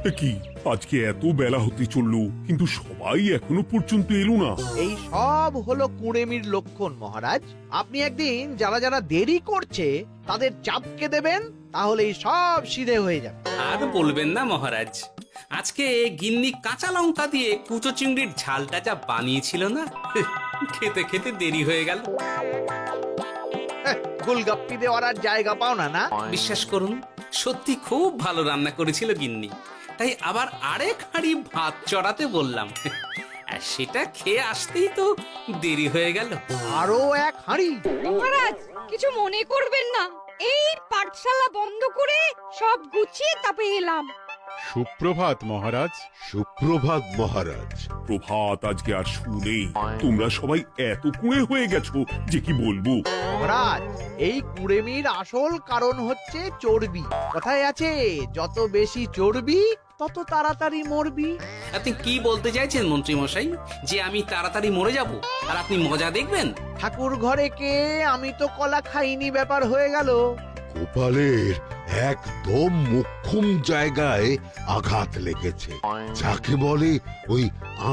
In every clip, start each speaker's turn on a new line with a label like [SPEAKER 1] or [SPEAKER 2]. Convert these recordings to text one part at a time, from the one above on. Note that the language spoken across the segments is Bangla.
[SPEAKER 1] কি আজকে এত বেলা হতে চললো কিন্তু সবাই এখনো পর্যন্ত এলো না।
[SPEAKER 2] এই সব হলো কুঁড়েমির লক্ষণ মহারাজ। আপনি একদিন যারা যারা দেরি করছে তাদের চাপকে দেবেন, তাহলেই সব সিধে হয়ে যাবে।
[SPEAKER 3] আর বলবেন না মহারাজ, আজকে গিন্নি কাঁচা লঙ্কা দিয়ে কুচো চিংড়ির ঝালটা যা বানিয়েছিল না, খেতে খেতে দেরি হয়ে গেল।
[SPEAKER 2] গোলগাপ্পি দেওয়ার আর জায়গা পাও না না?
[SPEAKER 3] বিশ্বাস করুন, সত্যি খুব ভালো রান্না করেছিল গিন্নি, তাই আবার আরেক হাঁড়ি ভাত চড়াতে বললাম। আর সেটা খেয়ে আসতেই তো দেরি হয়ে গেল।
[SPEAKER 2] আরো এক হাঁড়ি?
[SPEAKER 4] মহারাজ কিছু মনে করবেন না, এই পাঠশালা বন্ধ করে সব গুছিয়ে তাপে এলাম।
[SPEAKER 5] সুপ্রভাত মহারাজ।
[SPEAKER 6] সুপ্রভাত মহারাজ।
[SPEAKER 1] প্রভাত আজকে আর শুনেই তোমরা সবাই এত কুঁড়ে হয়ে গেছো যে কি বলবো।
[SPEAKER 2] মহারাজ, এই কুঁড়েমির আসল কারণ হচ্ছে চর্বি। কথায় আছে, যত বেশি চর্বি তত তাড়াতাড়ি মরবি।
[SPEAKER 3] আপনি কি বলতে চাইছেন মন্ত্রী মশাই, যে আমি তাড়াতাড়ি মরে যাব আর আপনি মজা দেখবেন?
[SPEAKER 2] ঠাকুর ঘরে কে, আমি তো কলা খাইনি ব্যাপার হয়ে গেল।
[SPEAKER 6] গোপালের একদম মোক্ষম জায়গায় আঘাত লেগেছে, যাকে বলে ওই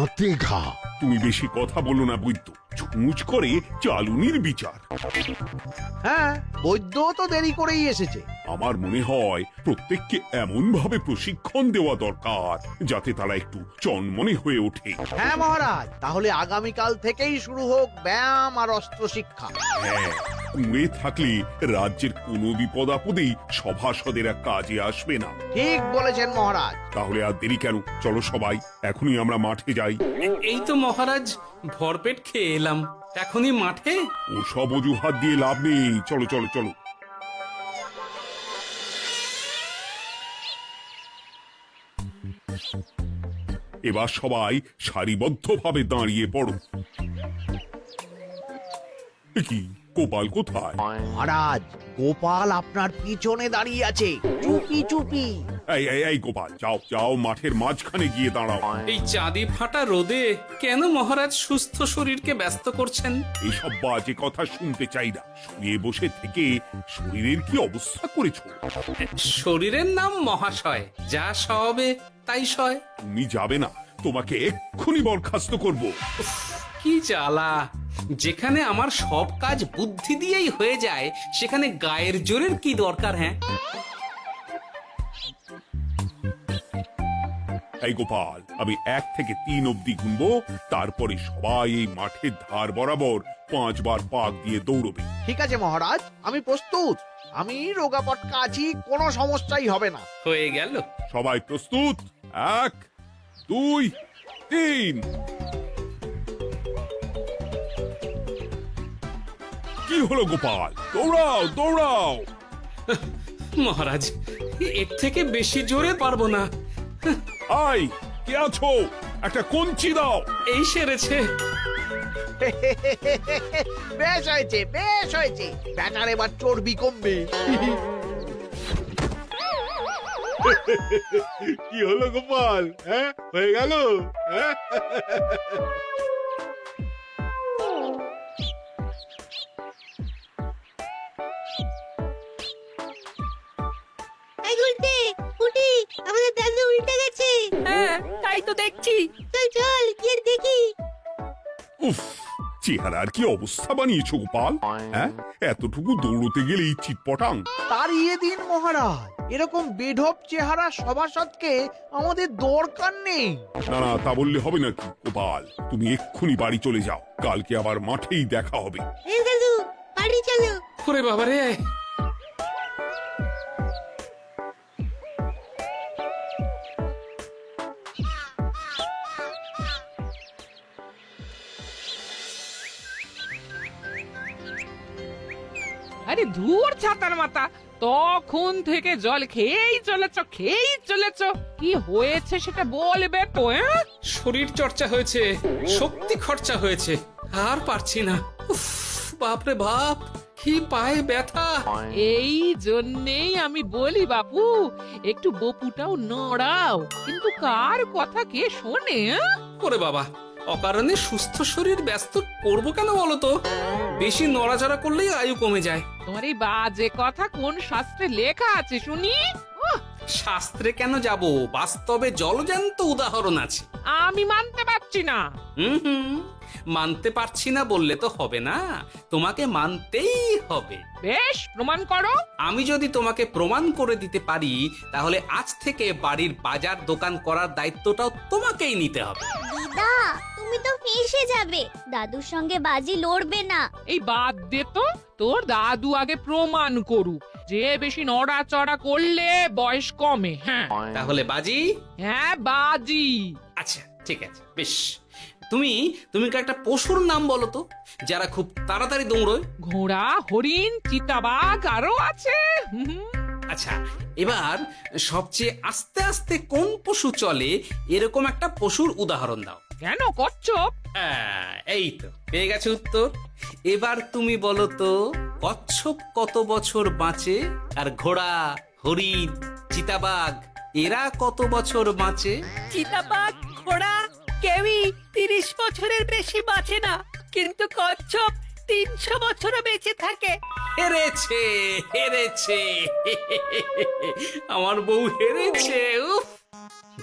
[SPEAKER 6] আঁতে ঘা।
[SPEAKER 1] তুমি বেশি কথা বলো না বৈদ্য, ছুঁচ করে চালুনির বিচার।
[SPEAKER 2] হ্যাঁ, বৈদ্য তো দেরি করেই এসেছে।
[SPEAKER 1] আমার মনে হয় প্রত্যেককে এমন ভাবে প্রশিক্ষণ দেওয়া দরকার যাতে তারা একটু চনমনে হয়ে ওঠে।
[SPEAKER 2] হ্যাঁ মহারাজ, তাহলে আগামীকাল থেকেই শুরু হোক ব্যায়াম আর অস্ত্র শিক্ষা।
[SPEAKER 1] হ্যাঁ, কুঁড়ে থাকলে রাজ্যের কোনো বিপদ আপদেই সভাসদেরা কাজে আসবে না।
[SPEAKER 2] ঠিক বলেছেন মহারাজ।
[SPEAKER 1] তাহলে আর দেরি কেন, চলো সবাই এখনই আমরা মাঠে যাই।
[SPEAKER 3] এই তো মহারাজ ভরপেট খেয়ে এলাম, এখনই মাঠে?
[SPEAKER 1] ও সব অজুহাত দিয়ে লাভ নেই, চলো চলো চলো। এবার সবাই সারিবদ্ধভাবে দাঁড়িয়ে পড়ো। এ কি, গোপাল কোথায়?
[SPEAKER 2] মহারাজ, গোপাল আপনার পিছনে দাঁড়িয়ে আছে, চুপি চুপি।
[SPEAKER 1] এই গোপাল, যাও যাও, মাঠের মাঝখানে গিয়ে দাঁড়াও।
[SPEAKER 3] এই চাঁদি ফাটা রোদে কেন মহারাজ সুস্থ শরীরকে ব্যস্ত করছেন?
[SPEAKER 1] এইসব বাজে কথা শুনতে চাই না। শুয়ে বসে থেকে শরীরের কি অবস্থা করেছো?
[SPEAKER 3] শরীরের নাম মহাশয়, যা সবে তাই সয়।
[SPEAKER 1] তুমি যাবে না, তোমাকে এক্ষুনি বরখাস্ত করবো।
[SPEAKER 3] কি জ্বালা! যেখানে আমার সব কাজ বুদ্ধি দিয়েই হয়ে যায়, সেখানে গায়ের জোরের কি দরকার? হ্যাঁ,
[SPEAKER 1] এই গোপাল, আমি 1 থেকে 3 অব্দি গুনবো, তারপরে সবাই এই মাঠের ধার বরাবর 5 বার পাক দিয়ে দৌড়বে।
[SPEAKER 2] ঠিক আছে মহারাজ, আমি প্রস্তুত। আমি রোগা পটকা আছি, কোনো সমস্যাই হবে না।
[SPEAKER 3] হয়ে গেল।
[SPEAKER 1] সবাই প্রস্তুত? 1 2 3। কি হলো গোপাল, দৌড়াও দৌড়াও।
[SPEAKER 3] মহারাজ, এর থেকে বেশি জোরে পারবো না।
[SPEAKER 1] আই, কে আছো? একটা কঞ্চি দাও।
[SPEAKER 3] এই সেরেছে।
[SPEAKER 2] বেশ হয়েছে, বেশ হয়েছে। ব্যাটার এবার চর্বি কমবে।
[SPEAKER 5] কি হলো গোপাল, হ্যাঁ হয়ে গেল? হ্যাঁ?
[SPEAKER 7] এই উল্টে উঠি, আমাদের দাদু উল্টে গেছে।
[SPEAKER 4] হ্যাঁ, তাই তো দেখছি।
[SPEAKER 7] চল চল গিয়ে দেখি।
[SPEAKER 1] উফ, চেহারার কি অবস্থা বানিয়েছো গোপাল, হ্যাঁ? এতটুকু দৌড়তে গেলেই চিটপটাং।
[SPEAKER 2] তাড়িয়ে দিন মহারাজ, এরকম বেঢপ চেহারা সভাসদকে আমাদের দরকার নেই।
[SPEAKER 1] না না, তা বললে হবে নাকি গোপাল, তুমি এক্ষুনি বাড়ি চলে যাও, কালকে আবার মাঠেই দেখা হবে।
[SPEAKER 7] এই দাদু বাড়ি চলো।
[SPEAKER 3] ওরে বাবারে!
[SPEAKER 8] আরে ধুর ছাতার মাথা, তখন থেকে জল খেয়েই চলেছ। কি হয়েছে সেটা বলবে তো?
[SPEAKER 3] শরীর চর্চা হয়েছে, শক্তি খরচা হয়েছে, আর পারছি না। উফ, বাপরে বাপ, কি পায়ে ব্যথা!
[SPEAKER 8] এই জন্যেই আমি বলি বাপু, একটু বপুটাও নড়াও, কিন্তু কার কথা কে শোনে?
[SPEAKER 3] ওরে বাবা, অকারণে সুস্থ শরীর ব্যস্ত করবো কেন বলো তো? বেশি নড়াচড়া করলেই আয়ু কমে যায়।
[SPEAKER 8] তোমার এই বাজে কথা কোন শাস্ত্রে লেখা আছে শুনি?
[SPEAKER 3] শাস্ত্রে কেন যাব, বাস্তবে জলজ্যান্ত উদাহরণ আছে।
[SPEAKER 8] আমি মানতে পারছি না।
[SPEAKER 3] হুম, মানতে পারছি না বললে তো হবে না, তোমাকে মানতেই হবে।
[SPEAKER 8] বেশ, প্রমাণ করো।
[SPEAKER 3] আমি যদি তোমাকে প্রমাণ করে দিতে পারি, তাহলে আজ থেকে বাড়ির বাজার দোকান করার দায়িত্বটাও তোমাকেই নিতে হবে।
[SPEAKER 9] দিদা, তুমি তো ফেঁসে যাবে, দাদুর সঙ্গে বাজি লড়বে না।
[SPEAKER 8] এই বাদ দে তো, তোর দাদু আগে প্রমাণ করুক যে বেশি নড়াচড়া করলে বয়স কমে। হ্যাঁ
[SPEAKER 3] তাহলে বাজি?
[SPEAKER 8] হ্যাঁ, বাজি।
[SPEAKER 3] আচ্ছা ঠিক আছে, বেশ। তুমি তুমি একটা পশুর নাম বলো তো, যারা খুব তাড়াতাড়ি দৌড়য়।
[SPEAKER 8] ঘোড়া, হরিণ, চিতাবাঘ আরো আছে।
[SPEAKER 3] আচ্ছা, এবার সবচেয়ে আস্তে আস্তে কোন পশু চলে, এরকম একটা পশুর উদাহরণ দাও।
[SPEAKER 8] কেন কচ্ছপ?
[SPEAKER 3] এই তো পেয়ে গেছে উত্তর। এবার তুমি বলো তো, কচ্ছপ কত বছর বাঁচে, আর ঘোড়া, হরিণ, চিতাবাঘ এরা কত বছর বাঁচে?
[SPEAKER 10] চিতাবাঘ, ঘোড়া কেউই 30 বছরের বেশি বাঁচে না, কিন্তু কচ্ছপ 300 বছরও বেঁচে থাকে।
[SPEAKER 3] হেরেছে, হেরেছে, আমার বউ হেরেছে। উফ,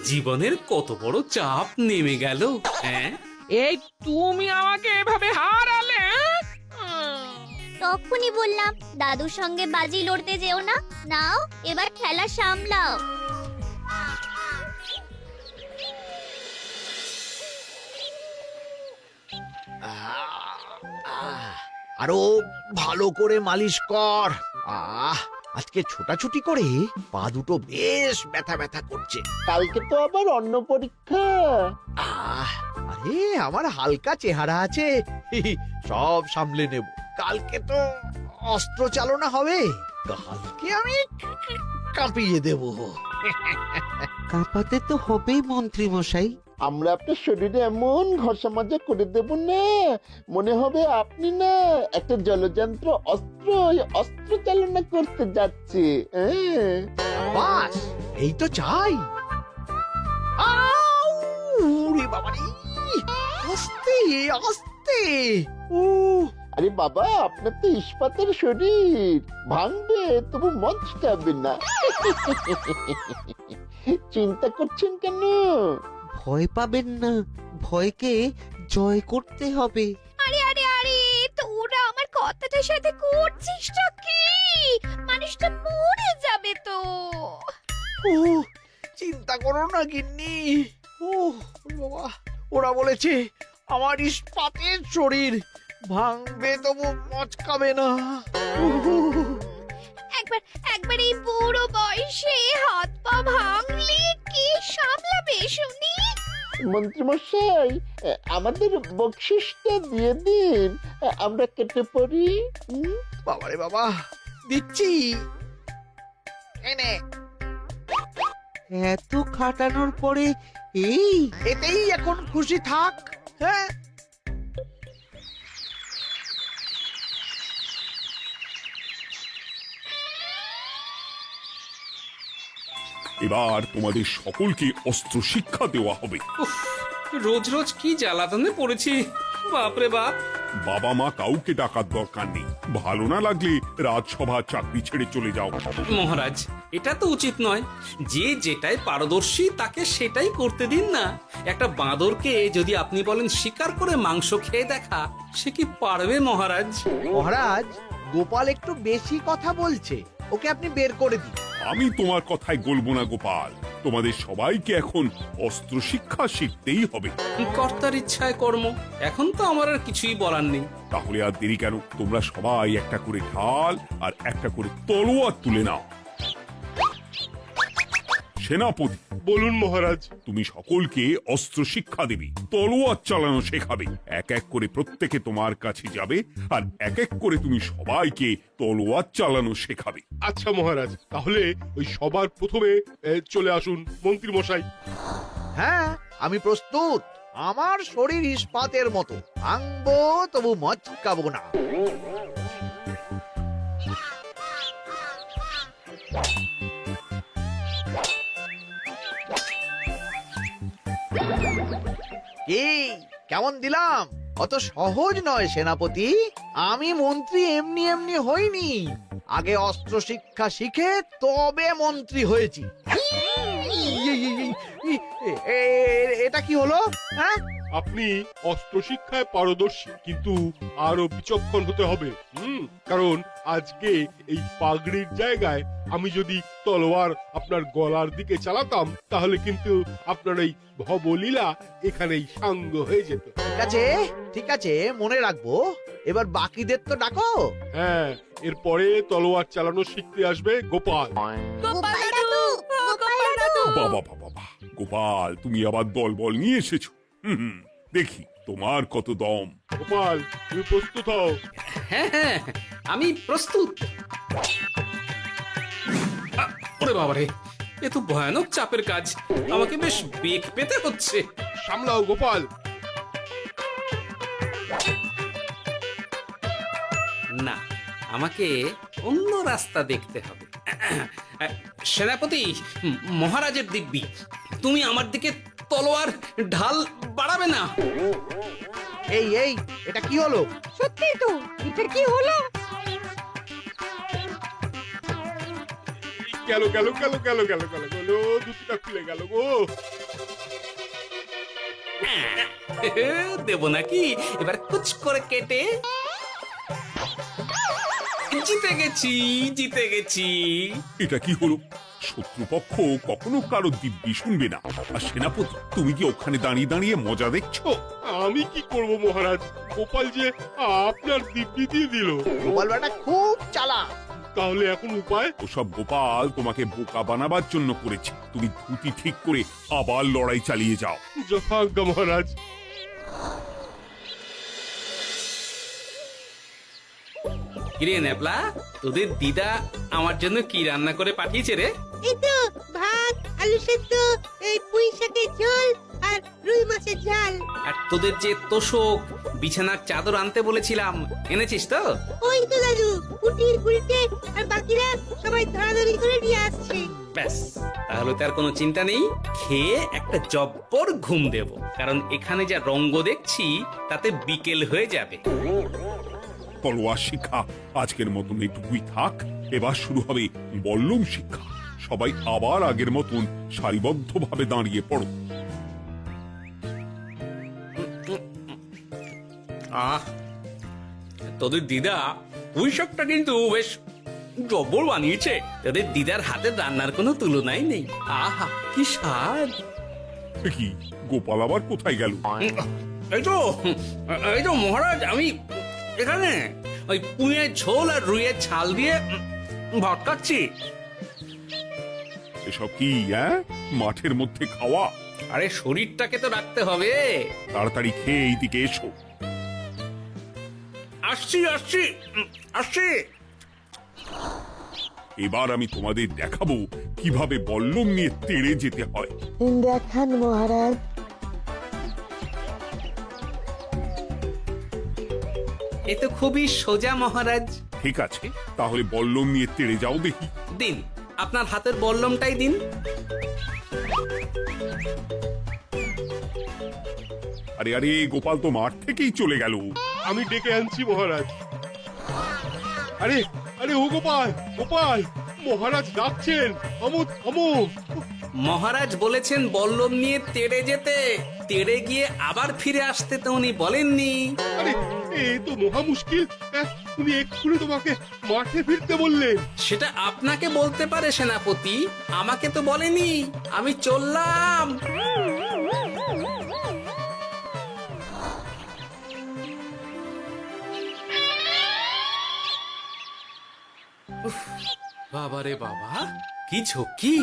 [SPEAKER 3] জীবনের কত বড় চাপ নেমে গেল। হ্যাঁ,
[SPEAKER 8] এই তুমি আমাকে এভাবে হারালে।
[SPEAKER 9] তখনই বললাম দাদুর সঙ্গে বাজি লড়তে যেও না। নাও, এবার খেলা সামলাও।
[SPEAKER 2] আরো ভালো করে মালিশ কর। আজকে ছোটাছুটি করে পা দুটো বেশ ব্যথা ব্যথা করছে।
[SPEAKER 5] কালকে তো আবার অন্য পরীক্ষা।
[SPEAKER 2] আরে আমার হালকা চেহারা আছে, সব সামলে নেব। কালকে তো অস্ত্র চালনা হবে, কালকে আমি কাঁপিয়ে দেব।
[SPEAKER 11] কাঁপাতে তো হবেই মন্ত্রী মশাই।
[SPEAKER 5] আমরা আপনার শরীরে এমন ঘষা মাজা করে দেব না, মনে হবে আপনি না একটা জলযন্ত্র অস্ত্র চালনা করতে যাচ্ছে।
[SPEAKER 2] বাস এই তো চাই। বাবারি, আস্তে আস্তে।
[SPEAKER 5] আরে বাবা, আপনার তো ইস্পাতের শরীর, ভাঙবে তবু মচকাবে না। চিন্তা করছেন কেন?
[SPEAKER 11] ভয় পাবেন না, ভয়কে জয় করতে হবে।
[SPEAKER 9] আরে আরে আরে, তোরা আমার কথাটার সাথে করছিসটা কি? মানুষটা মরে যাবে তো।
[SPEAKER 2] চিন্তা করো না গিন্নি। বাবা, ওরা বলেছে আমার ইস্পাতের শরীর, ভাঙবে তবু মচকাবে না।
[SPEAKER 9] একবার এই বুড়ো বয়সে হাত পা ভাঙলে কি সামলাবে শুনি?
[SPEAKER 5] মন্ত্রী মশাই, আমাদের বকশিসটা দিয়ে দিন, আমরা কেটে পড়ি।
[SPEAKER 2] বাবারে বাবা, দিচ্ছি। এনে
[SPEAKER 11] এত খাটানোর পরে
[SPEAKER 2] এতেই এখন খুশি থাক। হ্যাঁ,
[SPEAKER 1] এবার তোমাদের সকলকে অস্ত্র শিক্ষা দেওয়া হবে।
[SPEAKER 3] উফ, রোজ রোজ কি জ্বালাতনে পড়েছি, বাপরে বাপ।
[SPEAKER 1] বাবা মা কাউকে ডাকার দরকার নেই, ভালো না লাগলে রাজসভা চাকরি ছেড়ে চলে যাও।
[SPEAKER 3] মহারাজ, এটা তো উচিত নয়। যে যেটাই পারদর্শী তাকে সেটাই করতে দিন না। একটা বাঁদরকে যদি আপনি বলেন শিকার করে মাংস খেয়ে দেখা, সে কি পারবে মহারাজ?
[SPEAKER 2] মহারাজ, গোপাল একটু বেশি কথা বলছে, ওকে আপনি বের করে দিন।
[SPEAKER 1] আমি তোমার কথায় গলবো না গোপাল, তোমাদের সবাইকে এখন অস্ত্র শিক্ষা শিখতেই হবে।
[SPEAKER 3] কর্তার ইচ্ছায় কর্ম, এখন তো আমার আর কিছুই বলার নেই।
[SPEAKER 1] তাহলে আর দেরি কেন, তোমরা সবাই একটা করে ঢাল আর একটা করে তলোয়ার তুলে নাও। সেনাপতি,
[SPEAKER 5] বলুন মহারাজ।
[SPEAKER 1] তুমি সকলকে অস্ত্র শিক্ষা দেবে, তলোয়ার চালানো শেখাবে। এক এক করে প্রত্যেকে তোমার কাছে যাবে, আর এক এক করে তুমি সবাইকে তলোয়ার চালানো শেখাবে।
[SPEAKER 5] আচ্ছা মহারাজ, তাহলে ওই সবার প্রথমে চলে আসুন মন্ত্রী মশাই।
[SPEAKER 2] হ্যাঁ, আমি প্রস্তুত। আমার শরীর ইস্পাতের মতো, ভাঙবো তবু মচকাবো না। কি কেমন দিলাম? অত সহজ নয় সেনাপতি। আমি মন্ত্রী এমনি এমনি হইনি, আগে অস্ত্র শিক্ষা শিখে তবে মন্ত্রী হয়েছি। এটা কি হলো? হ্যাঁ,
[SPEAKER 12] আপনি অস্ত্র শিক্ষায় পারদর্শী, কিন্তু আরো বিচক্ষণ হতে হবে। কারণ আজকে এই পাগড়ির জায়গায় আমি যদি তলোয়ার আপনার গলার দিকে চালাতাম, তাহলে কিন্তু আপনার এই ভবলীলা এখানেই সাঙ্গ হয়ে যেত।
[SPEAKER 2] ঠিক আছে, মনে রাখবো। এবার বাকিদের তো ডাকো।
[SPEAKER 12] হ্যাঁ, এরপরে তলোয়ার চালানো শিখতে আসবে গোপাল।
[SPEAKER 7] গোপাল দাদু, গোপাল দাদু।
[SPEAKER 1] বাবা বাবা বাবা, গোপাল তুমি আবার দল বল নিয়ে এসেছো। দেখি তোমার কত দম।
[SPEAKER 12] গোপাল, তুমি প্রস্তুত হও।
[SPEAKER 3] হ্যাঁ হ্যাঁ, আমি প্রস্তুত। ওরে বাবারে, এ তো ভয়ানক চাপের কাজ, আমাকে বেশ বেগ পেতে হচ্ছে।
[SPEAKER 12] সামলাও গোপাল।
[SPEAKER 3] না, আমাকে অন্য রাস্তা দেখতে হবে। সেনাপতি, মহারাজের দিব্যি, তুমি আমার দিকে তলোয়ার ঢাল বাড়াবে না।
[SPEAKER 2] এই এটা কি হলো?
[SPEAKER 4] সত্যি তো, এটা কি হলো?
[SPEAKER 12] গেল গেল গেল গেল গেল গেল গেল, দুটিটা খুলে গেল গো।
[SPEAKER 3] দেব নাকি এবার কুচ করে কেটে? জিতে গেছি, জিতে গেছি।
[SPEAKER 1] এটা কি হলো? শত্রুপক্ষ কখনো কারো দিব্যি শুনবে না। আর সেনাপতি, তুমি কি ওখানে দাঁড়িয়ে দাঁড়িয়ে মজা দেখছো?
[SPEAKER 12] আমি কি করব মহারাজ, গোপাল যে আপনার দিব্যি দিয়ে দিল।
[SPEAKER 2] গোপাল বেটা খুব চালাক।
[SPEAKER 12] তাহলে এখন উপায়?
[SPEAKER 1] ওসব গোপাল তোমাকে বোকা বানাবার জন্য করেছে। তুমি ধুতি ঠিক করে আবার লড়াই চালিয়ে যাও।
[SPEAKER 12] যথাজ্ঞা মহারাজ।
[SPEAKER 3] কিরে নেপলা, তোদের দিদা আমার জন্য কি রান্না করে পাঠিয়েছে রে?
[SPEAKER 7] এই তো ভাত, আলু সেদ্ধ, এই পুঁই শাকের ঝোল আর রুই মাছের ঝাল।
[SPEAKER 3] আর তোদের যে তোষক, বিছানার চাদর আনতে বলেছিলাম, এনেছিস তো?
[SPEAKER 7] ওই তো দাদু, কুটির গুলটে আর বাকিরা সবাই ধরাধরি করে নিয়ে আসছে।
[SPEAKER 3] ব্যাস, তাহলে তার কোনো চিন্তা নেই। খেয়ে একটা জব্বর ঘুম দেব, কারণ এখানে যা রঙ্গ দেখছি তাতে বিকেল হয়ে যাবে।
[SPEAKER 1] তলোয়ার শিক্ষা আজকের মতন একটুকুই থাক। এবার শুরু হবে বল্লম শিক্ষা। সবাই আবার আগের মতন সারিবদ্ধভাবে দাঁড়িয়ে পড়ো।
[SPEAKER 3] আহ, তোদের দিদা পুঁই শাকটা কিন্তু বেশ জব্বর বানিয়েছে। তোদের দিদার হাতের রান্নার কোনো তুলনাই নেই। আহা, কি স্বাদ!
[SPEAKER 1] কি, গোপাল আবার কোথায় গেল?
[SPEAKER 3] এই তো মহারাজ, আমি এখানে ওই পুঁইয়ের ঝোল আর রুইয়ের ছাল দিয়ে ভাত খাচ্ছি।
[SPEAKER 1] এসব কি মাঠের মধ্যে খাওয়া?
[SPEAKER 3] আরে শরীরটাকে তো রাখতে হবে।
[SPEAKER 1] তাড়াতাড়ি খেয়ে এইদিকে এসো।
[SPEAKER 3] আসছি আসছি আসছি।
[SPEAKER 1] এবার আমি তোমাদের দেখাবো কিভাবে বল্লম নিয়ে তেড়ে যেতে হয়।
[SPEAKER 7] দেখান মহারাজ।
[SPEAKER 3] এ তো খুবই সোজা মহারাজ।
[SPEAKER 1] ঠিক আছে, তাহলে বল্লম নিয়ে তেড়ে যাও দেখি।
[SPEAKER 3] দিন, আপনার হাতের বল্লমটাই দিন।
[SPEAKER 1] আরে আরে, গোপাল তো মাঠ থেকেই চলে গেল।
[SPEAKER 12] আমি ডেকে আনছি মহারাজ। আরে আরে, ও গোপাল, গোপাল, মহারাজ ডাকছেন। থামো থামো।
[SPEAKER 3] মহারাজ বলেছেন বল্লম নিয়ে তেড়ে যেতে, তেড়ে গিয়ে আবার ফিরে আসতে তো উনি বলেননি।
[SPEAKER 12] আরে, এ তো মহা মুশকিল। উনি এক্ষুনি তোমাকে মাঠে ফিরতে বললেন।
[SPEAKER 3] সেটা আপনাকে বলতে পারে সেনাপতি, আমাকে তো বলেনি। আমি চললাম। বাবারে বাবা, কি ঝক্কি!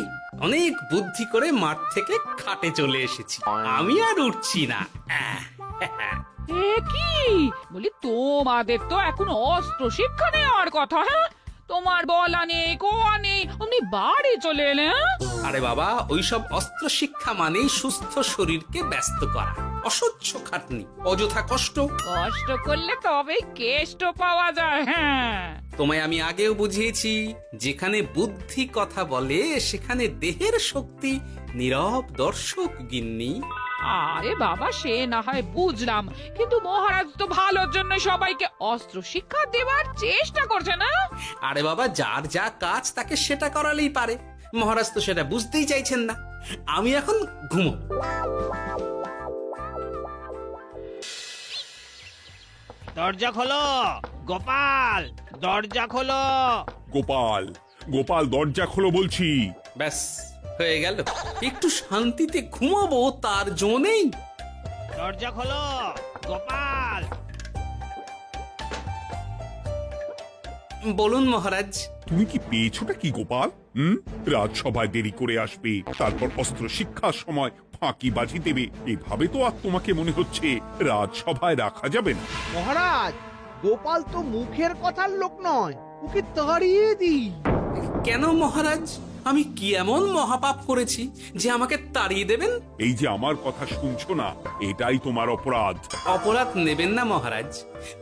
[SPEAKER 3] অনেক বুদ্ধি করে মাঠ থেকে খাটে চলে এসেছি। আমি আর উঠছি না।
[SPEAKER 8] এ কি বলি, তোমাদের তো এখন অস্ত্র শিক্ষা নেওয়ার কথা। হ্যাঁ, তোমার বলা নেই, কোয়া নেই, অমনি বাড়ি চলে এলে।
[SPEAKER 3] আরে বাবা, ওইসব অস্ত্র শিক্ষা মানেই সুস্থ শরীরকে ব্যস্ত করা, অসহ্য খাটনি, অযথা কষ্ট।
[SPEAKER 8] কষ্ট করলে তবেই কেষ্ট পাওয়া যায়। হ্যাঁ,
[SPEAKER 3] তোমায় আমি আগেও বুঝিয়েছি, যেখানে বুদ্ধি কথা বলে সেখানে দেহের শক্তি নীরব দর্শক গিন্নি।
[SPEAKER 8] আরে বাবা, সে না হয় বুঝলাম, কিন্তু মহারাজ তো ভালোর জন্য সবাইকে অস্ত্র শিক্ষা দেওয়ার চেষ্টা করছে না?
[SPEAKER 3] আরে বাবা, যার যা কাজ তাকে সেটা করালেই পারে। মহারাজ তো সেটা বুঝতেই চাইছেন না। আমি এখন ঘুমো।
[SPEAKER 2] দরজা খোলো গোপাল, দরজা খোলো।
[SPEAKER 1] গোপাল, গোপাল দরজা খোলো বলছি।
[SPEAKER 3] ব্যাস হয়ে গেল, একটু শান্তিতে ঘুমাবো তার জো নেই।
[SPEAKER 2] দরজা খোলো গোপাল।
[SPEAKER 3] বলুন মহারাজ।
[SPEAKER 1] তুমি কি পেয়েছোটা কি গোপাল? রাজসভায় দেরি করে আসবে, তারপর অস্ত্র শিক্ষার সময় ফাঁকিবাজি দেবে, এভাবে তো আর তোমাকে মনে হচ্ছে রাজসভায় রাখা যাবে না।
[SPEAKER 2] মহারাজ, গোপাল তো মুখের কথার লোক নয়, ওকে তাড়িয়ে দিই।
[SPEAKER 3] কেন মহারাজ, আমি কি এমন মহাপাপ করেছি যে আমাকে তাড়িয়ে দেবেন?
[SPEAKER 1] এই যে আমার কথা শুনছো না, এটাই তোমার অপরাধ।
[SPEAKER 3] অপরাধ নেবেন না মহারাজ।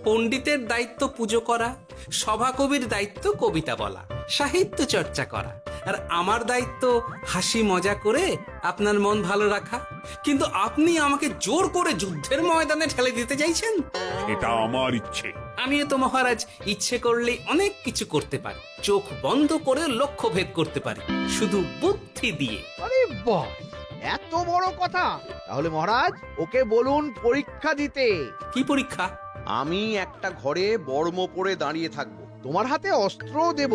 [SPEAKER 3] পণ্ডিতের দায়িত্ব পুজো করা, সভাকবির দায়িত্ব কবিতা বলা, সাহিত্য চর্চা করা, আর আমার দায়িত্ব হাসি মজা করে আপনার মন ভালো রাখা। কিন্তু আপনি আমাকে জোর করে যুদ্ধের ময়দানে ঠেলে দিতে চাইছেন।
[SPEAKER 1] এটা আমার ইচ্ছে।
[SPEAKER 3] আমিও তো মহারাজ ইচ্ছে করলে অনেক কিছু করতে পারি, চোখ বন্ধ করে লক্ষ্য ভেদ করতে পারি, শুধু বুদ্ধি দিয়ে।
[SPEAKER 2] আরে বাহ, এত বড় কথা! তাহলে মহারাজ, ওকে বলুন পরীক্ষা দিতে।
[SPEAKER 3] কি পরীক্ষা?
[SPEAKER 13] আমি একটা ঘরে বর্ম পরে দাঁড়িয়ে থাকবো।
[SPEAKER 2] তোমার হাতে অস্ত্র দেব,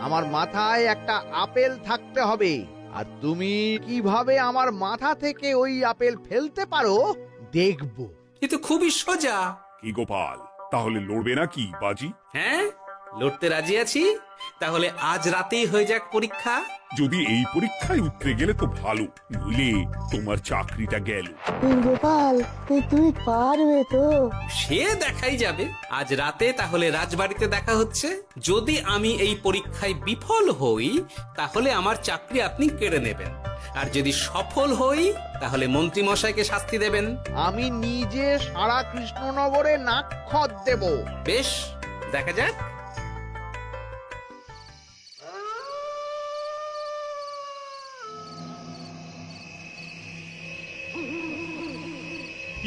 [SPEAKER 2] আমার মাথায় একটা আপেল থাকতে হবে, আর তুমি কিভাবে আমার মাথা থেকে ওই আপেল ফেলতে পারো দেখব।
[SPEAKER 3] এ তো খুবই সোজা।
[SPEAKER 1] কি গোপাল, তাহলে লড়বে নাকি বাজি?
[SPEAKER 3] হ্যাঁ, লড়তে রাজি আছি। তাহলে আজ রাতেই হয়ে যাক পরীক্ষা।
[SPEAKER 1] যদি এই পরীক্ষায় উতরে গেলে তো ভালো, নইলে তোমার চাকরিটা গেল।
[SPEAKER 7] গোপাল, তুমি পারবে তো?
[SPEAKER 3] সে দেখাই যাবে। আজ রাতে তাহলে রাজবাড়িতে দেখা হচ্ছে। যদি আমি এই পরীক্ষায় বিফল হই, তাহলে আমার চাকরি আপনি কেড়ে নেবেন, আর যদি সফল হই তাহলে মন্ত্রী মশাইকে শাস্তি দেবেন।
[SPEAKER 2] আমি নিজে সারা কৃষ্ণনগরে নাক্ষত দেব।
[SPEAKER 3] বেশ, দেখা যাক।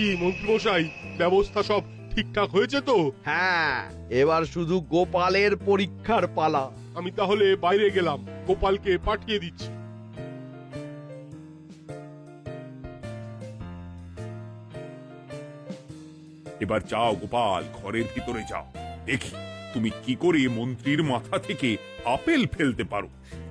[SPEAKER 12] কি মন্ত্রীমশাই, ব্যবস্থা সব ঠিকঠাক হয়েছে তো?
[SPEAKER 2] হ্যাঁ, এবার শুধু গোপালের পরীক্ষার পালা।
[SPEAKER 12] আমি তাহলে বাইরে গেলাম, গোপালকে পাঠিয়ে দিচ্ছি।
[SPEAKER 1] এবার যাও গোপাল, ঘরের ভিতরে যাও, দেখি তুমি কি করে মন্ত্রীর মাথা থেকে আপেল ফেলতে পারো।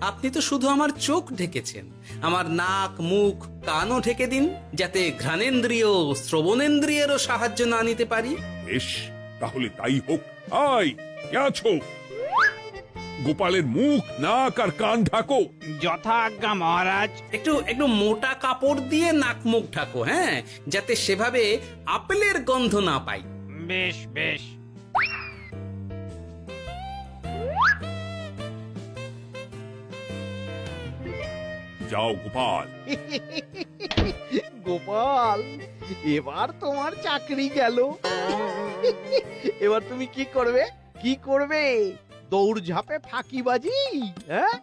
[SPEAKER 3] আপনি তো শুধু আমার চোখ ঢেকেছেন, আমার নাক মুখ কানও ঢেকে দিন, যাতে ঘ্রাণেন্দ্রিয় শ্রবণেন্দ্রিয়েরও সাহায্য না নিতে পারি।
[SPEAKER 1] বেশ, তাহলে তাই হোক। আয়, কে আছো? গোপালের মুখ নাক আর কান ঢাকো।
[SPEAKER 2] যথা আজ্ঞা মহারাজ।
[SPEAKER 3] একটু একটু মোটা কাপড় দিয়ে নাক মুখ ঢাকো, হ্যাঁ, যাতে সেভাবে আপেলের গন্ধ না পাই।
[SPEAKER 2] বেশ বেশ।
[SPEAKER 1] যাও গোপাল।
[SPEAKER 2] গোপাল, এবার তোমার চাকরি গেল। এবার তুমি কি করবে? কি করবে? দৌড় ঝাঁপে ফাঁকিবাজি? হ্যাঁ,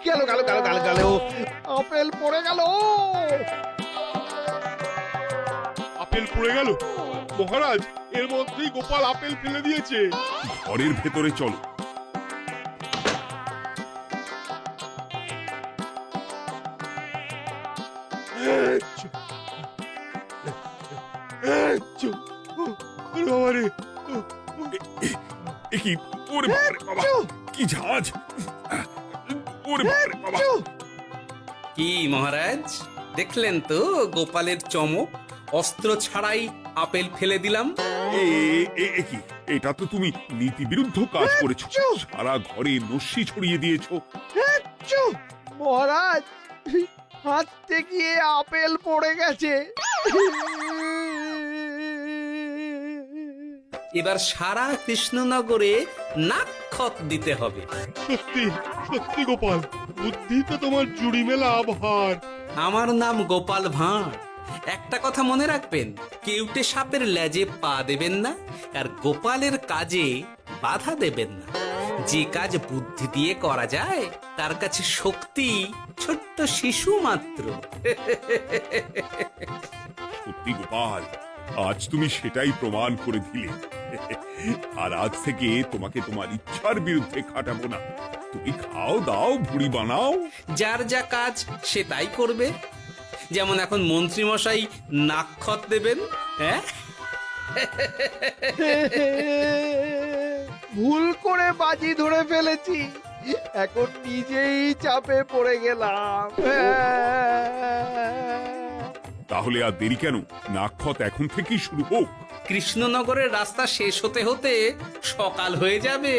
[SPEAKER 2] গেল গেল গেল গেল গেল, আপেল পড়ে গেল।
[SPEAKER 12] আপেল পড়ে গেল? মহারাজ, এর মধ্যেই গোপাল আপেল ফেলে দিয়েছে।
[SPEAKER 1] ঘরের ভেতরে চলো। কি ওরে বাবারে বাবা, কি ঝাঁজ! ওরে বাবারে বাবা।
[SPEAKER 3] কি মহারাজ, দেখলেন তো গোপালের চমক? অস্ত্র ছাড়াই আপেল ফেলে দিলাম।
[SPEAKER 1] কি, এটা তো তুমি নীতি বিরুদ্ধ কাজ করেছো। সারা ঘরে নস্যি ছড়িয়ে দিয়েছো।
[SPEAKER 2] মহারাজ, হাতে গিয়ে আপেল পড়ে গেছে।
[SPEAKER 3] এবার সারা কৃষ্ণনগরে নাক্ষত দিতে হবে।
[SPEAKER 12] সত্যি সত্যি গোপাল, বুদ্ধি তো তোমার জুড়ি মেলা আভার।
[SPEAKER 3] আমার নাম গোপাল ভাঁড়। একটা কথা মনে রাখবেন, কেউটে সাপের লেজে পা দেবেন না, আর গোপালের কাজে বাধা দেবেন না। যে কাজ বুদ্ধি দিয়ে করা যায় তার কাছে শক্তি ছোট্ট শিশু মাত্র।
[SPEAKER 1] সত্যি গোপাল, আজ তুমি সেটাই প্রমাণ করে দিলে। আর আজ থেকে তোমাকে তোমার ইচ্ছার বিরুদ্ধে খাটাবো না। তুমি খাও দাও ভুড়ি বানাও।
[SPEAKER 3] যার যা কাজ সে তাই করবে। যেমন এখন মন্ত্রী মশাই নাক্ষত দেবেন। হ্যাঁ,
[SPEAKER 2] ভুল করে বাজি ধরে ফেলেছি, এখন নিজেই চাপে পড়ে গেলাম।
[SPEAKER 1] তাহলে আর দেরি কেন, নাক্ষত এখন থেকেই শুরু হোক।
[SPEAKER 3] কৃষ্ণনগরের রাস্তা শেষ হতে হতে সকাল হয়ে যাবে।